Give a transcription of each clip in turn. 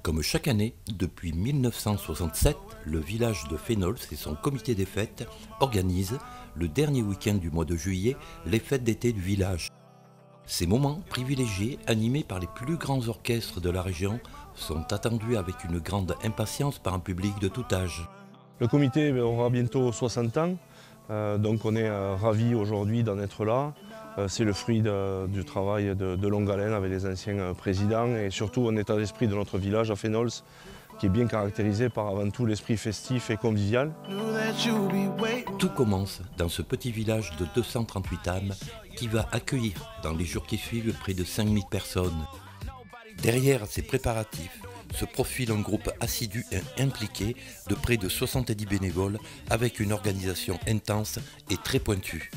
Comme chaque année, depuis 1967, le village de Fénols et son comité des fêtes organisent, le dernier week-end du mois de juillet, les fêtes d'été du village. Ces moments privilégiés, animés par les plus grands orchestres de la région, sont attendus avec une grande impatience par un public de tout âge. Le comité aura bientôt 60 ans, donc on est ravis aujourd'hui d'en être là. C'est le fruit du travail de longue haleine avec les anciens présidents et surtout un état d'esprit de notre village à Fénols qui est bien caractérisé par avant tout l'esprit festif et convivial. Tout commence dans ce petit village de 238 âmes qui va accueillir dans les jours qui suivent près de 5000 personnes. Derrière ces préparatifs se profile un groupe assidu et impliqué de près de 70 bénévoles avec une organisation intense et très pointue.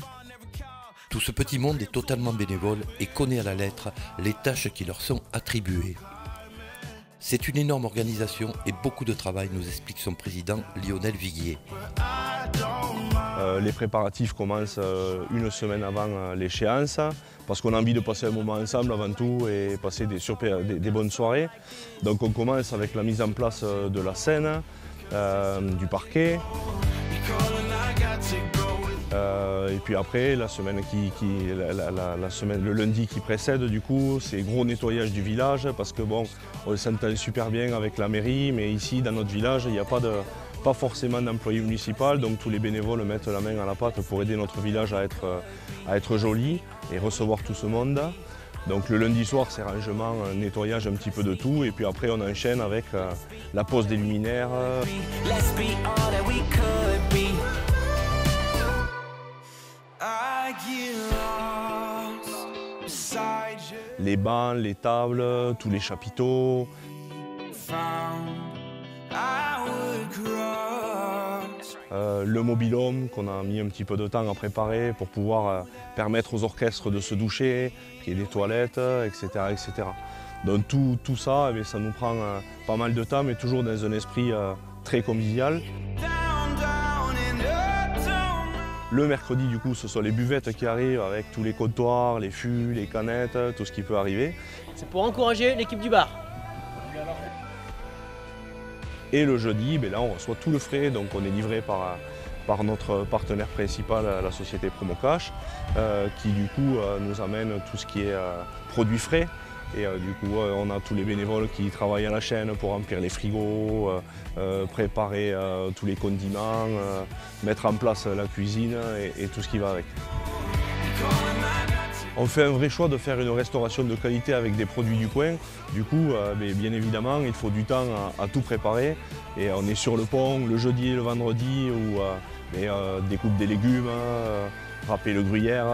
Tout ce petit monde est totalement bénévole et connaît à la lettre les tâches qui leur sont attribuées. C'est une énorme organisation et beaucoup de travail, nous explique son président Lionel Viguier. Les préparatifs commencent une semaine avant l'échéance parce qu'on a envie de passer un moment ensemble avant tout et passer des bonnes soirées. Donc on commence avec la mise en place de la scène, du parquet. Et puis après, le lundi qui précède, du coup, c'est gros nettoyage du village parce que bon, on s'entend super bien avec la mairie, mais ici, dans notre village, il n'y a pas forcément d'employés municipaux, donc tous les bénévoles mettent la main à la pâte pour aider notre village à être joli et recevoir tout ce monde. Donc le lundi soir, c'est rangement, nettoyage un petit peu de tout, et puis après on enchaîne avec la pose des luminaires. Les bancs, les tables, tous les chapiteaux. Le mobil-home qu'on a mis un petit peu de temps à préparer pour pouvoir permettre aux orchestres de se doucher, qu'il y ait des toilettes, etc. etc. Donc tout ça, ça nous prend pas mal de temps, mais toujours dans un esprit très convivial. Le mercredi, du coup, ce sont les buvettes qui arrivent avec tous les comptoirs, les fûts, les canettes, tout ce qui peut arriver. C'est pour encourager l'équipe du bar. Et le jeudi, là, on reçoit tout le frais, donc on est livré par notre partenaire principal, la société Promocash, qui du coup nous amène tout ce qui est produits frais. Et du coup, on a tous les bénévoles qui travaillent à la chaîne pour remplir les frigos, préparer tous les condiments, mettre en place la cuisine et tout ce qui va avec. On fait un vrai choix de faire une restauration de qualité avec des produits du coin. Du coup, bien évidemment, il faut du temps à tout préparer. Et on est sur le pont le jeudi et le vendredi où découpe des légumes, râper le gruyère,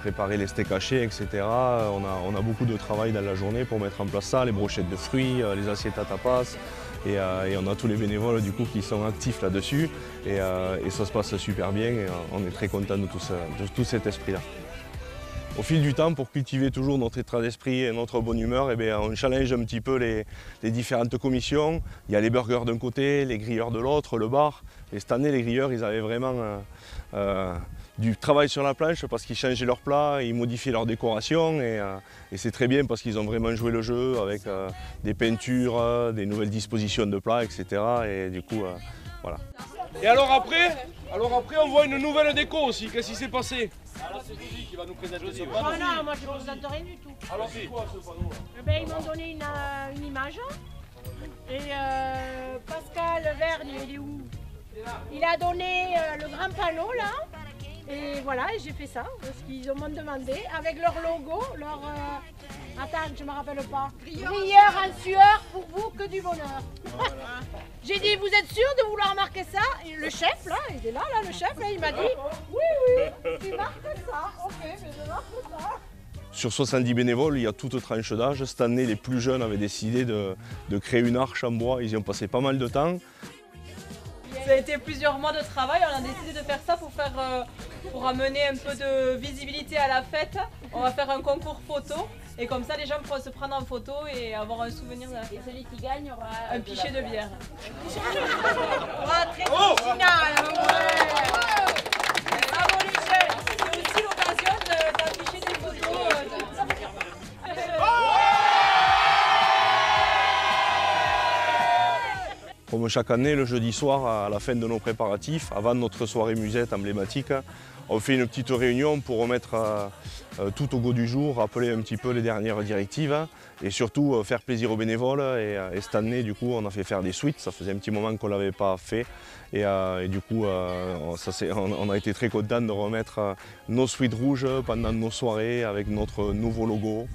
préparer les steaks hachés, etc. On a beaucoup de travail dans la journée pour mettre en place ça, les brochettes de fruits, les assiettes à tapas. Et on a tous les bénévoles du coup qui sont actifs là-dessus. Et ça se passe super bien et on est très content de tout cet esprit-là. Au fil du temps, pour cultiver toujours notre état d'esprit et notre bonne humeur, on challenge un petit peu les différentes commissions. Il y a les burgers d'un côté, les grilleurs de l'autre, le bar. Et cette année, les grilleurs, ils avaient vraiment du travail sur la planche parce qu'ils changeaient leurs plats, ils modifiaient leur décoration. Et c'est très bien parce qu'ils ont vraiment joué le jeu avec des peintures, des nouvelles dispositions de plats, etc. Et du coup, voilà. Et alors après, on voit une nouvelle déco aussi. Qu'est-ce qui s'est passé? Là, c'est Suzy qui va nous présenter ce panneau. Non, moi je ne présente rien du tout. Alors c'est quoi ce panneau? Ils m'ont donné une image. Et Pascal Vergne, il est où? Il a donné le grand panneau là. Et voilà, j'ai fait ça, parce qu'ils m'ont demandé, avec leur logo, leur... attends, je ne me rappelle pas. Rieur en sueur, pour vous, que du bonheur. Voilà. J'ai dit, vous êtes sûr de vouloir marquer ça? Et le chef, là, il est là, le chef, là, il m'a dit, oui, tu marques ça. Ok, mais je marque ça. Sur 70 bénévoles, il y a toute tranche d'âge. Cette année, les plus jeunes avaient décidé de créer une arche en bois. Ils y ont passé pas mal de temps. Ça a été plusieurs mois de travail, on a décidé de faire ça pour amener un peu de visibilité à la fête. On va faire un concours photo et comme ça les gens pourront se prendre en photo et avoir un souvenir de la fête. Et celui qui gagne aura un pichet de bière. Très original. Bravo les jeunes, c'est aussi l'occasion d'afficher des photos. Comme chaque année, le jeudi soir, à la fin de nos préparatifs, avant notre soirée musette emblématique, on fait une petite réunion pour remettre tout au goût du jour, rappeler un petit peu les dernières directives et surtout faire plaisir aux bénévoles. Et cette année, du coup, on a fait faire des suites. Ça faisait un petit moment qu'on ne l'avait pas fait. Et du coup, on a été très contents de remettre nos suites rouges pendant nos soirées avec notre nouveau logo.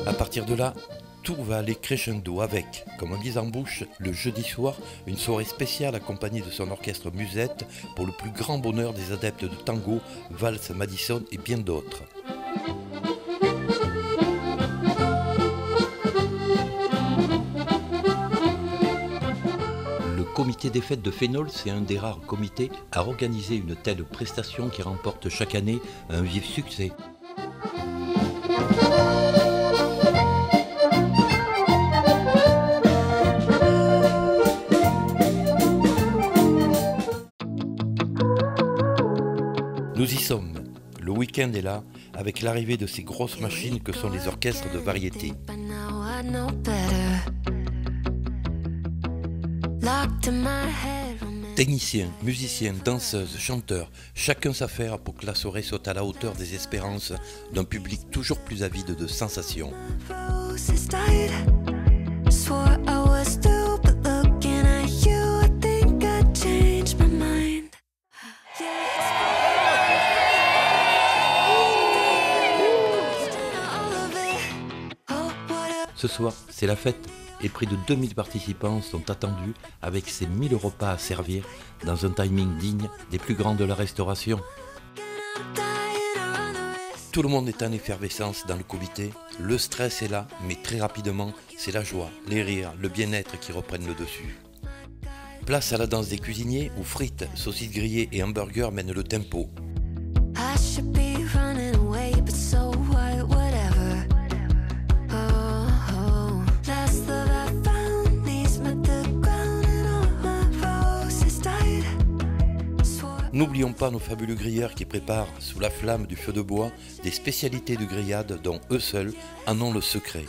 À partir de là, tout va aller crescendo avec, comme on dit en bouche, le jeudi soir, une soirée spéciale accompagnée de son orchestre musette pour le plus grand bonheur des adeptes de tango, valse, Madison et bien d'autres. Le comité des fêtes de Fénol, c'est un des rares comités à organiser une telle prestation qui remporte chaque année un vif succès. Nous y sommes, le week-end est là, avec l'arrivée de ces grosses machines que sont les orchestres de variété. Techniciens, musiciens, danseuses, chanteurs, chacun sa faire pour que la soirée soit à la hauteur des espérances d'un public toujours plus avide de sensations. Ce soir, c'est la fête et près de 2000 participants sont attendus avec ces 1000 repas à servir dans un timing digne des plus grands de la restauration. Tout le monde est en effervescence dans le comité, le stress est là, mais très rapidement, c'est la joie, les rires, le bien-être qui reprennent le dessus. Place à la danse des cuisiniers où frites, saucisses grillées et hamburgers mènent le tempo. N'oublions pas nos fabuleux grilleurs qui préparent, sous la flamme du feu de bois, des spécialités de grillade dont eux seuls en ont le secret.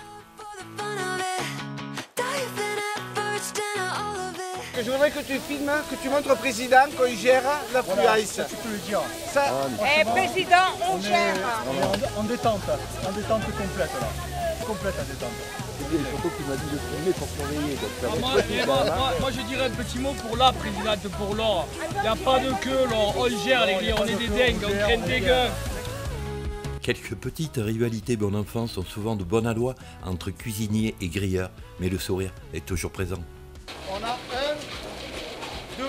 Je voudrais que tu filmes, que tu montres au président qu'on gère l'affluence. Tu peux le dire. Président, on gère. En détente complète là. Complète en détente. C'est bien, surtout qu'il m'a dit de filmer pour surveiller. Moi je dirais un petit mot pour la présidente, pour Laure. Il n'y a pas de queue, Laure. On gère les gars, on est des dingues, on traîne des gueux. Quelques petites rivalités bon enfant sont souvent de bon aloi entre cuisiniers et grilleurs, mais le sourire est toujours présent. On a 1, 2,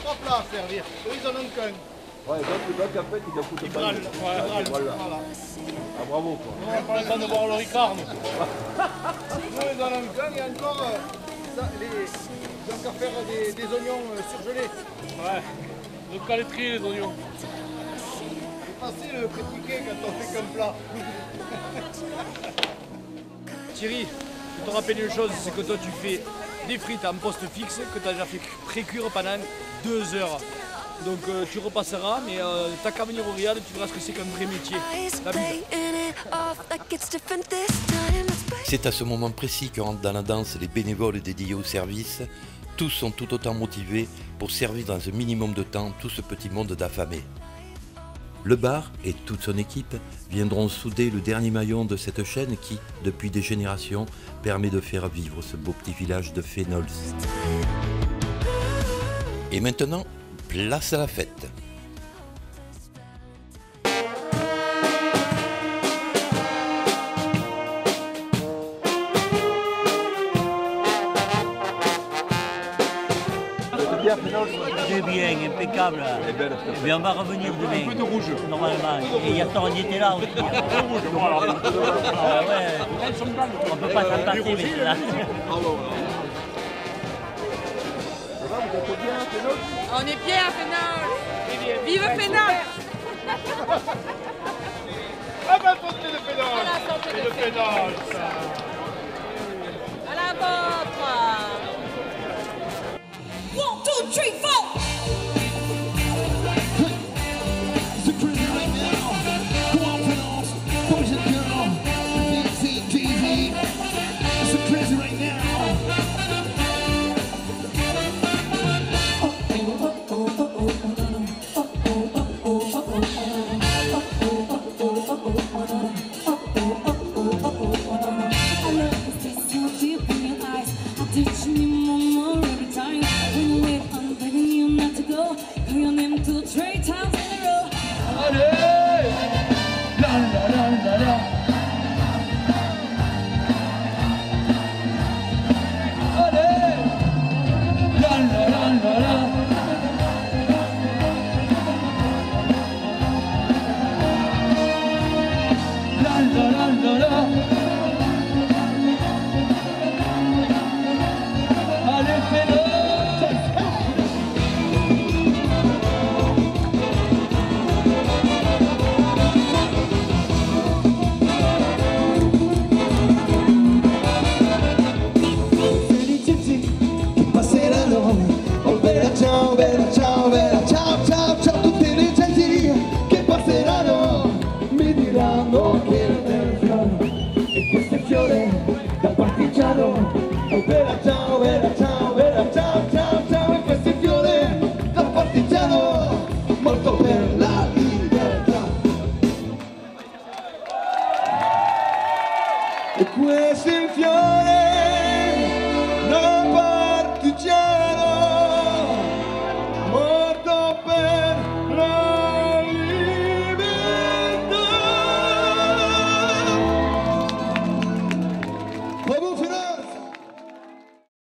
3 plats à servir. Eux ils en ont qu'un. Ouais, donc en fait il a foutu pas. Voilà. Ah bravo quoi. On n'a pas le temps de voir le Ricard. Nous ils en ont qu'un et encore, ils ont qu'à faire des oignons surgelés. Ouais, le caletterie les oignons. C'est facile de critiquer quand on fait qu'un plat. Thierry, je te rappelle une chose, c'est que toi tu fais des frites en poste fixe que tu as déjà fait pré-cuire pendant 2 heures. Donc tu repasseras, mais t'as qu'à venir au Riad, tu verras ce que c'est qu'un vrai métier. C'est à ce moment précis que rentrent dans la danse les bénévoles dédiés au service. Tous sont tout autant motivés pour servir dans un minimum de temps tout ce petit monde d'affamés. Le bar et toute son équipe viendront souder le dernier maillon de cette chaîne qui, depuis des générations, permet de faire vivre ce beau petit village de Fénols. Et maintenant, place à la fête. C'est bien, impeccable. Et bien, on va revenir demain. Un peu de rouge. Normalement. Et Yastor, il était là aussi. Ah ouais. On ne peut pas s'en passer, mais c'est là. On est bien à Fénol. Vive Fénol. Ah bah santé de Fénol. Et de Fénol. À la vôtre. 1, 2, 3, 4. Allez, fais-le. Ciao, bella, ciao, bella, ciao, ciao, ciao, tutte le genti che passeranno mi diranno che è un fiore e questo è fiore da partigiano. Oh bella, ciao, bella, ciao, bella, ciao, ciao, ciao, e questo è fiore da partigiano, morto per la libertà. E questo è il fiore